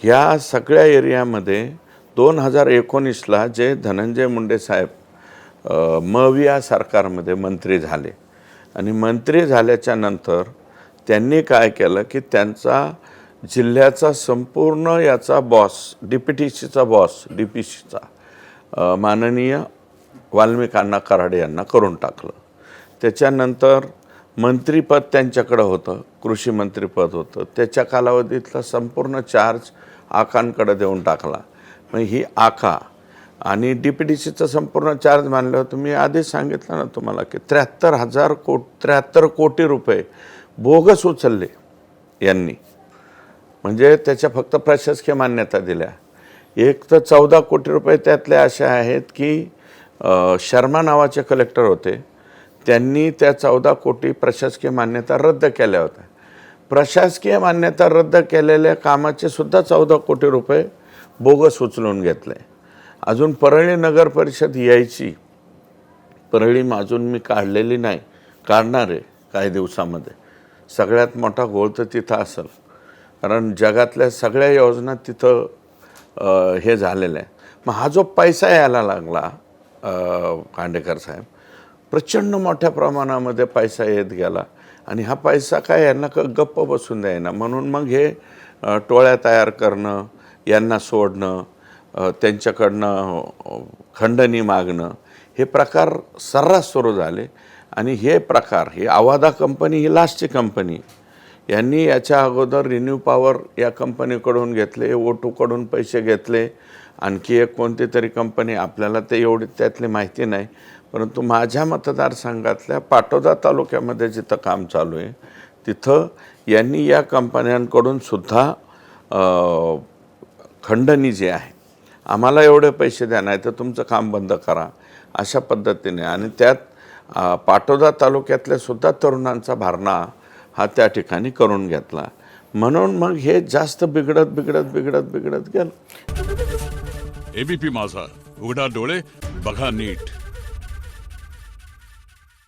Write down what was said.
ह्या सगळ्या एरियामध्ये 2019ला जे धनंजय मुंडे साहेब मविया सरकारमध्ये मंत्री झाले आणि मंत्री झाल्याच्या नंतर त्यांनी काय केलं की त्यांचा जिल्ह्याचा संपूर्ण याचा बॉस डीपीटीसीचा बॉस डीपीसीचा माननीय वाल्मिक अण्णा कराड यांना करून टाकलं। त्याच्यानंतर मंत्रीपद त्यांच्याकडे होतं, कृषी मंत्रीपद होतं, त्याच्या कालावधीतला संपूर्ण चार्ज आकांकडे देऊन टाकला। मग ही आका आणि डीपीटीसीचा संपूर्ण चार्ज मानलं तुम्ही आधीच सांगितलं ना तुम्हाला की 73 कोटी रुपये बोगस उचलले यांनी, म्हणजे त्याच्या फक्त प्रशासकीय मान्यता दिल्या। एक तर 14 कोटी रुपये त्यातले असे आहेत की शर्मा नावाचे कलेक्टर होते, त्यांनी त्या 14 कोटी प्रशासकीय मान्यता रद्द केल्या होत्या। प्रशासकीय मान्यता रद्द केलेल्या कामाचे सुद्धा 14 कोटी रुपये बोगस उचलून घेतले। अजून परळी नगर परिषद यायची, परळी अजून मी काढलेली नाही, काढणार आहे काही दिवसामध्ये। सगळ्यात मोठा गोळ तर तिथं असेल, कारण जगातल्या सगळ्या योजना तिथं हे झालेल्या आहे। मग हा जो पैसा यायला लागला खांडेकर साहेब, प्रचंड मोठ्या प्रमाणामध्ये पैसा येत गेला आणि हा पैसा काय यांना गप्प बसून द्यायना, म्हणून मग हे टोळ्या तयार करणं, यांना सोडणं, त्यांच्याकडनं खंडणी मागणं, हे प्रकार सर्रास सुरू झाले। आणि हे प्रकार, ही आवादा कंपनी ही लास्टची कंपनी, यांनी याच्या अगोदर रिन्यू पॉवर या कंपनीकडून घेतले, O2कडून पैसे घेतले, आणखी एक कोणती तरी कंपनी, आपल्याला ते एवढी त्यातली माहिती नाही, परंतु माझ्या मतदारसंघातल्या पाटोदा तालुक्यामध्ये जिथं काम चालू आहे तिथं यांनी या कंपन्यांकडून सुद्धा खंडणी जी आहे, आम्हाला एवढे पैसे द्या नाही तर तुमचं काम बंद करा, अशा पद्धतीने। आणि त्यात पाटोदा तालुक्यातल्या सुद्धा तरुणांचा भरणा हा त्या ठिकाणी करून घेतला, म्हणून मग हे जास्त बिघडत गेलं। एबीपी माझा, उघडा डोळे बघा नीट।